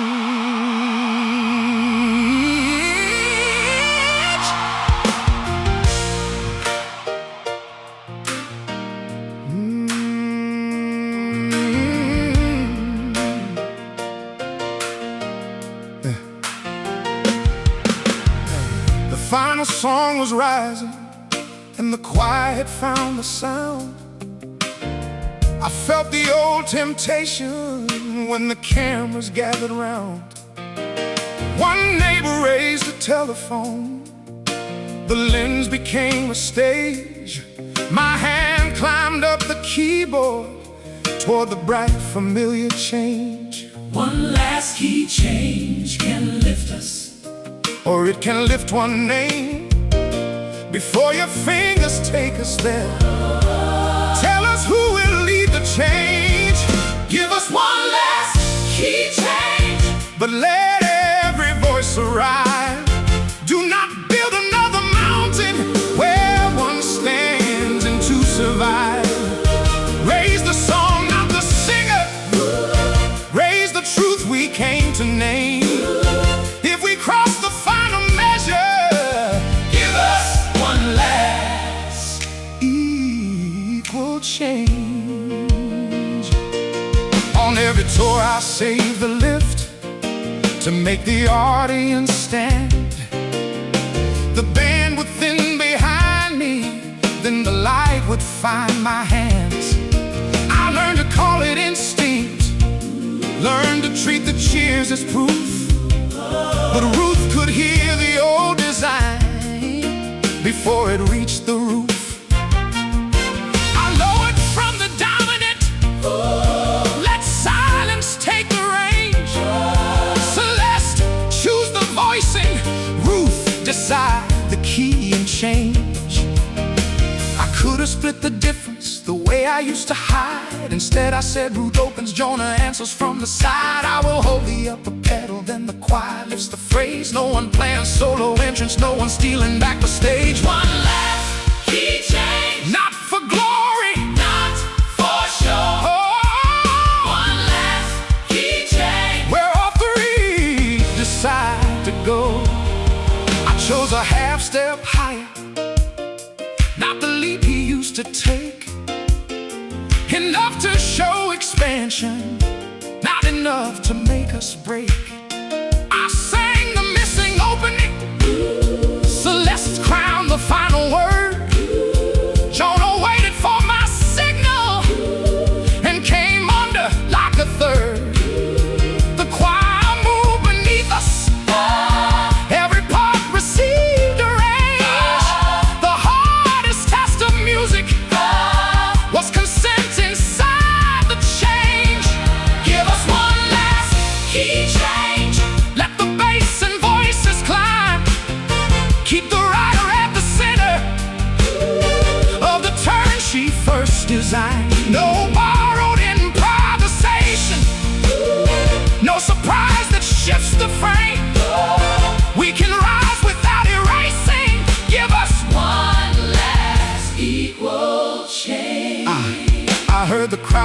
The final song was rising, and the choir had found the sound. I felt the old temptation when the cameras gathered round. One neighbor raised the telephone, the lens became a stage. My hand climbed up the keyboard toward the bright familiar change. One last key change can lift us, or it can lift one name. Before your fingers take us there, tell us who will lead the change. give us one last key change. But let every voice arrive. Do not build another mountain where one stands and two survive. Raise the song, not the singer. Raise the truth we came to name. If we cross the final measure, Give us one last equal change. On every tour I save the lift to make the audience stand. The band would thin behind me, then the light would find my hands. I learned to call it instinct, learned to treat the cheers as proof. But Ruth could hear the old design before it reached the roof. I lowered from the dominant, let silence take the range. Celeste, choose the voicing. Ruth, decide the key and change. I could have split the difference the way I used to hide. Instead I said Ruth opens, Jonah answers from the side. I will hold the upper pedal, then the choir lifts the phrase. No one playing solo entrance, no one stealing back the stage. one last key change. Not for glory, Not for sure. oh, One last key change. where all three decide to go. I chose a half step higher, not the leap he used to take. Enough to show expansion, not enough to make us break. I sang the missing opening, Celeste crowned the final word. Jonah waited for my signal and came under like a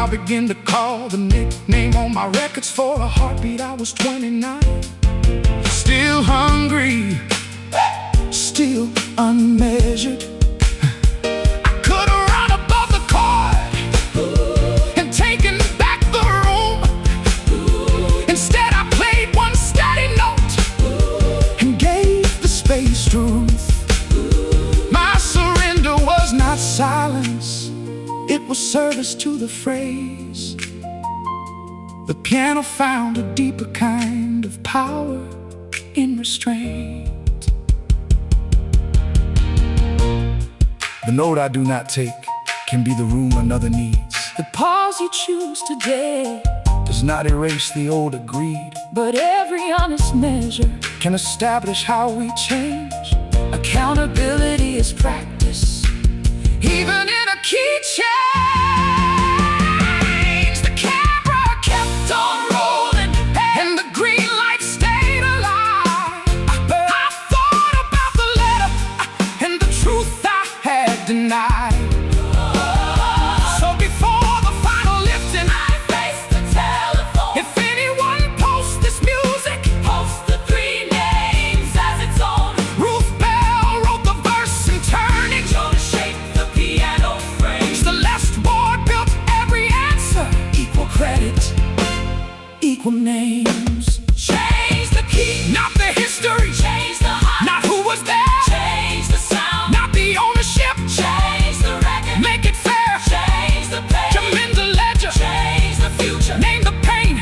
I began to call the nickname on my records. For a heartbeat I was 29. Still hungry, still unmeasured. I could have run above the chord and taken back the room. Instead I played one steady note and gave the space to Ruth. My surrender was not silence, it was service to the phrase. The piano found a deeper kind of power in restraint. The note I do not take can be the room another needs. The pause you choose today Does not erase the old agreed, but every honest measure can establish how we change. accountability is practice. Even in a key change, the camera kept on rolling and the green light stayed alive. I thought about the letter and the truth I had denied. So before the final lifting, I faced the telephone. If anyone posts this music, Post the three names as its own. Ruth Bell wrote the verse and turning. Jonah shaped the piano frame. Celeste Ward built every answer. Equal credit, equal names. Change the key, Not the history, change the heart, not who was there, change the sound, not the ownership. change the record, Make it fair, change the page, amend the ledger, change the future. name the pain.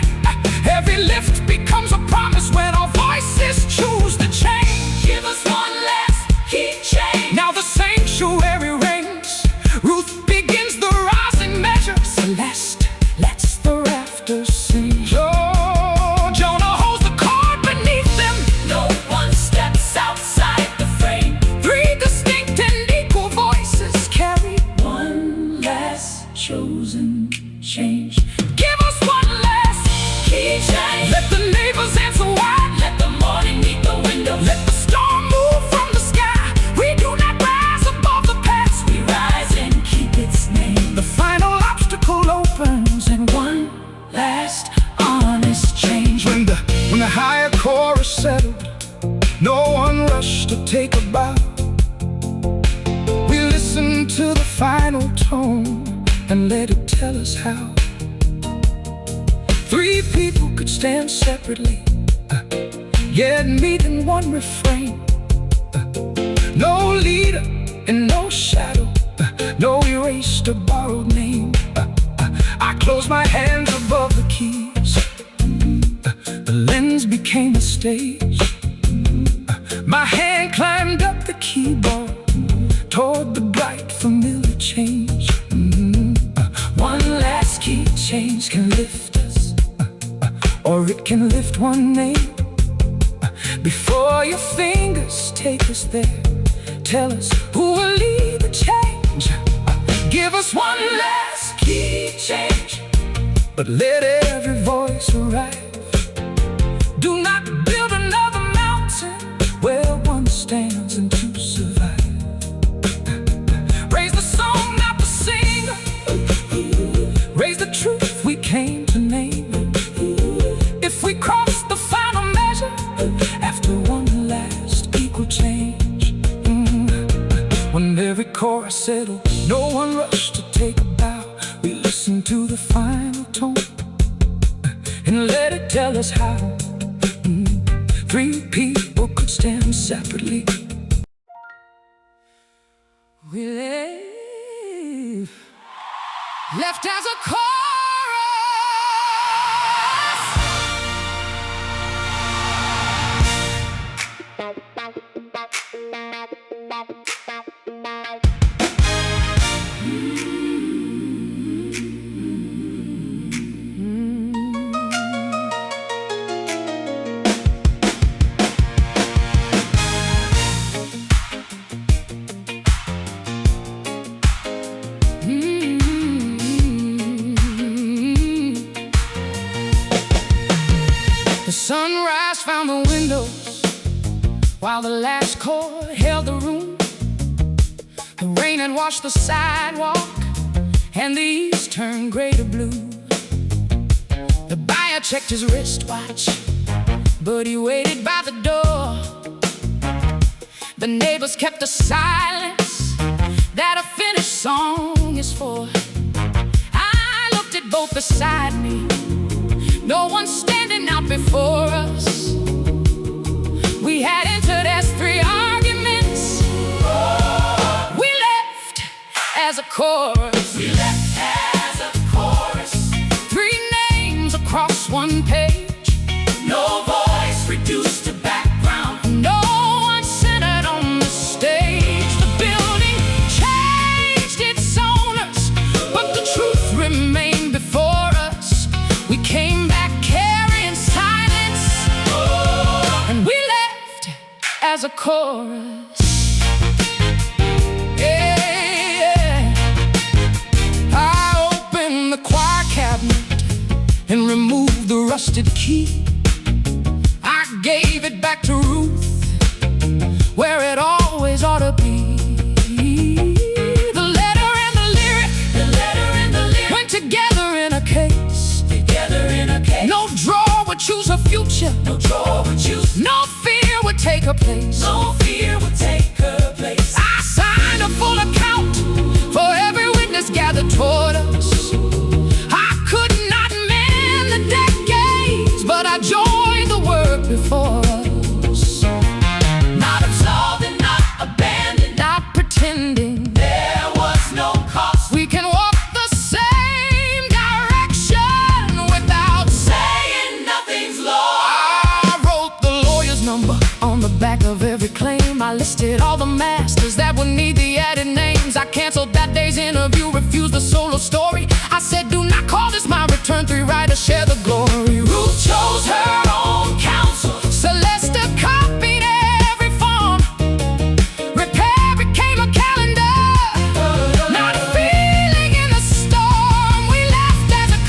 Every lift becomes a promise when our voices choose to change. Give us one last key change. Now the sanctuary rings. Ruth begins the rising measure. Celeste lets the rafters sing. Oh, Jonah holds the chord beneath them. No one steps outside the frame. Three distinct and equal voices carry One last chosen change. Give us one last Key change. Let the neighbors answer why. Let the morning meet the windows. Let the storm move from the sky. We do not rise above the past. We rise and keep its name. The final obstacle opens and One last honest change. when the higher chorus settled, no one rushed to take a bow. We listened to the final tone and let it tell us how. Three people could stand separately, yet meet in one refrain. No leader and no shadow, no erased or borrowed name. I closed my hands above the keys. The lens became a stage. My hand climbed up the keyboard toward the bright familiar change. One last key change can lift us, Or it can lift one name. Before your fingers take us there, tell us who will lead the change. Give us one last key change, but let every voice arrive. Do not build another mountain where one stands and two survive. Raise the song, not the singer. Raise the truth we came to name. If we cross the final measure after one last equal change, when every chorus settled, no one rushed to take a bow. We listened to the final tone and let it tell us how. Three people could stand separately. We live, left as a chorus. The sunrise found the windows, while the last chord held the room. The rain had washed the sidewalk, and the east turned gray to blue. The buyer checked his wristwatch, but he waited by the door. The neighbors kept a silence that a finished song is for. I looked at both beside me, no one standing out before us. We had entered as three arguments. We left as a chorus. We left as a chorus. Three names across one page. No voice reduced to background. No one centered on the stage. The building changed its owners, but the truth remained before us. We came back carrying silence, and we left as a chorus. Yeah. I opened the choir cabinet and removed the rusted key. I gave it back to Ruth, where it always ought to be. The letter and the lyric went together in a case. No drawer would choose her future. No fear would take her place. I signed a full account for every witness gathered toward us. I could not mend the decades, but I joined the work before us. Not absolved and not abandoned. Not pretending There was no cost. we can walk the same direction without Saying nothing's lost. I wrote the lawyer's number on the back of every claim. I listed all the masters that would need the added names. I canceled that day's interview, refused the solo story. I said, do not call this my return. Three writers share the glory. Ruth chose her own counsel. Celeste copied every form. Repair became a calendar. Not a feeling in the storm. We left as a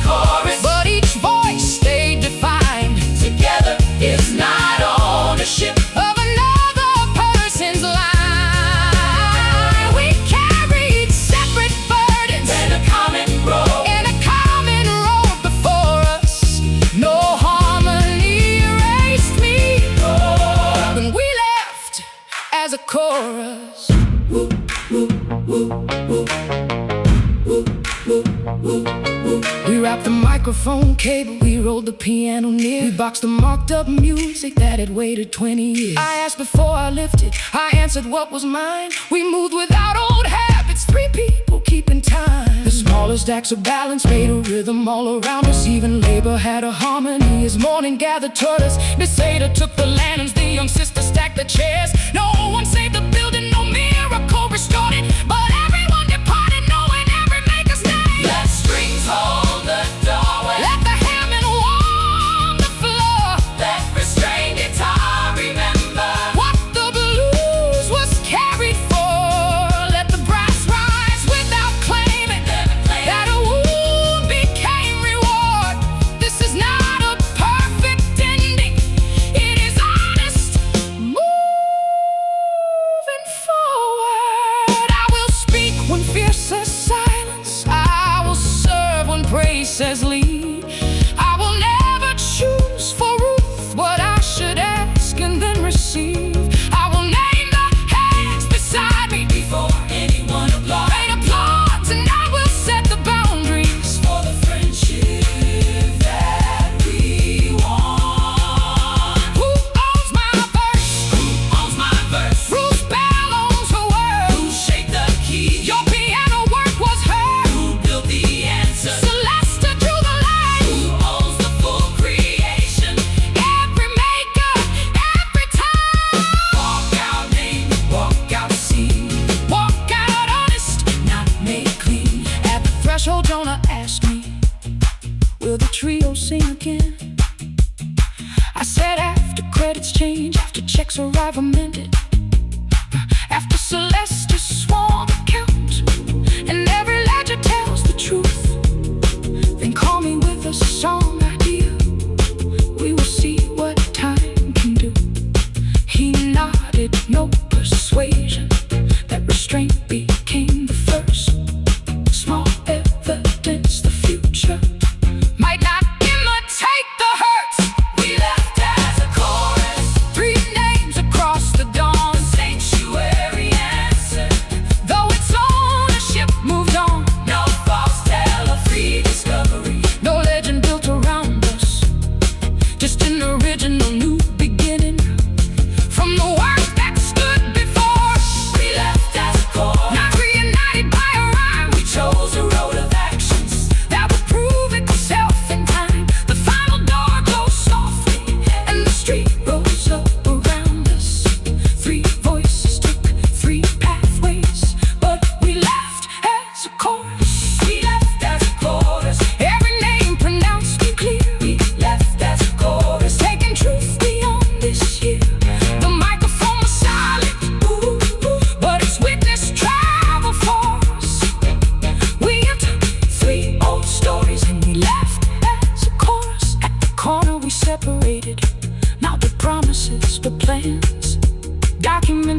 chorus. But each voice stayed defined. Together is not ownership. Of another person's line. We carried separate burdens And a common road. in a common road before us. No harmony erased me, and we left as a chorus. We wrapped the microphone cable, we rolled the piano near. We boxed the marked up music that had waited 20 years. I asked before I lifted, I answered what was mine. We moved without old habits, three people keeping time. The smallest acts of balance made a rhythm all around us. Even labor had a harmony as morning gathered toward us. Miss Etta took the lanterns, the young sister stacked the chairs. No one saved the building, no miracle restored it, but everyone departed knowing every maker's name. Let strings hold the doorway. Let the Hammond warm the floor. Let restrained guitar remember. What the blues was carried for. Let the brass rise without claiming that a wound became reward. This is not a perfect ending. It is honest moving forward. I will speak when fear says silence. I will serve when praise says lead. I will never choose for Ruth what I should ask and then receive. I will name the hands beside me Before anyone applauds. great applause, and I will set the boundaries. For the friendship that we want. Who owns my verse? Who owns my verse? Ruth Bell owns her word. Who shaped the key? Your piano work was heard. Who built the answer? Celeste drew the line. Who owns the full creation? Every maker, every time. Walk out name, walk out see. Walk out honest, Not made clean. At the threshold, Jonah asked me, will the trio sing again? I said after credits change, after checks arrive amended, after Celeste is sworn to count, and every ledger tells the truth, then call me with a song idea. We will see what time can do. He nodded, no persuasion. That restraint became the first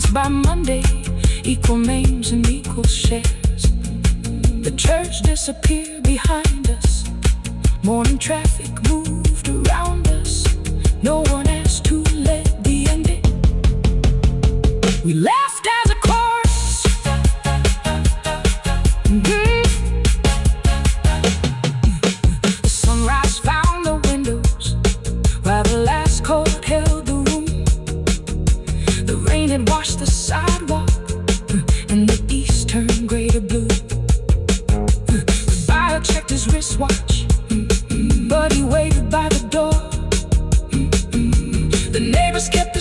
signs by Monday, equal names and equal shares. The church disappeared behind us. Morning traffic moved around us. No one asked who led the ending. We laughed as a chorus. The sunrise found the windows while the last chord held the room. The rain had washed the sidewalk and the east turned gray to blue. The buyer checked his wristwatch, but he waited by the door. The neighbors kept the